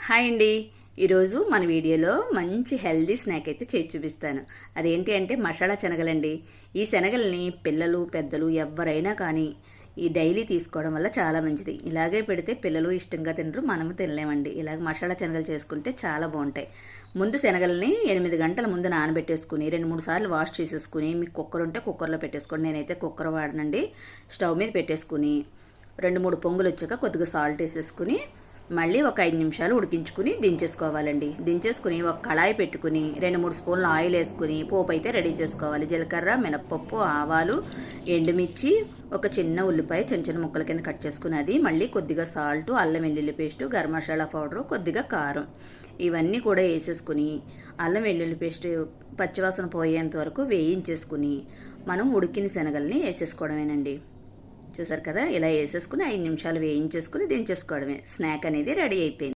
Hi అండి. ఈరోజు మన వీడియోలో మంచి హెల్దీ స్నాక్ అయితే చేసి చూపిస్తాను. అదేంటి అంటే మసాలా శనగలండి. ఈ శనగల్ని పిల్లలు పెద్దలు ఎవరైనా కానీ ఈ డైలీ తీసుకోవడం వల్ల చాలా మంచిది. ఇలాగే పెడితే పిల్లలు ఇష్టంగా తినరు, మనము తినలేమండి. ఇలాగ మసాలా శనగలు చేసుకుంటే చాలా బాగుంటాయి. ముందు శనగల్ని 8 గంటల ముందు నానబెట్టేసుకుని 2-3 సార్లు వాష్ చేసేసుకుని, మీకు కుక్కర్ ఉంటే కుక్కర్లో పెట్టేసుకోండి. నేనైతే కుక్కర్ వాడనండి. స్టవ్ మీద పెట్టేసుకుని 2-3 పొంగులు వచ్చాక కొద్దిగా సాల్ట్ వేసేసుకుని మళ్ళీ ఒక 5 నిమిషాలు ఉడికించుకుని దించేసుకోవాలండి. దించేసుకుని ఒక కళాయి పెట్టుకుని 2-3 స్పూన్లు ఆయిల్ వేసుకుని పోపు అయితే రెడీ చేసుకోవాలి. జీలకర్ర, మినప్పప్పు, ఆవాలు, ఎండుమిర్చి, ఒక చిన్న ఉల్లిపాయ చిన్న ముక్కల కింద కట్ చేసుకుని అది మళ్ళీ కొద్దిగా సాల్ట్, అల్లం వెల్లుల్లి పేస్టు, గరం మసాలా పౌడరు, కొద్దిగా కారం ఇవన్నీ కూడా వేసేసుకుని అల్లం వెల్లుల్లి పేస్ట్ పచ్చివాసన పోయేంత వరకు వేయించేసుకుని మనం ఉడికిన శనగల్ని వేసేసుకోవడమేనండి. చూసారు కదా, ఇలా వేసేసుకుని 5 నిమిషాలు వేయించేసుకుని దించేసుకోవడమే. స్నాక్ అనేది రెడీ అయిపోయింది.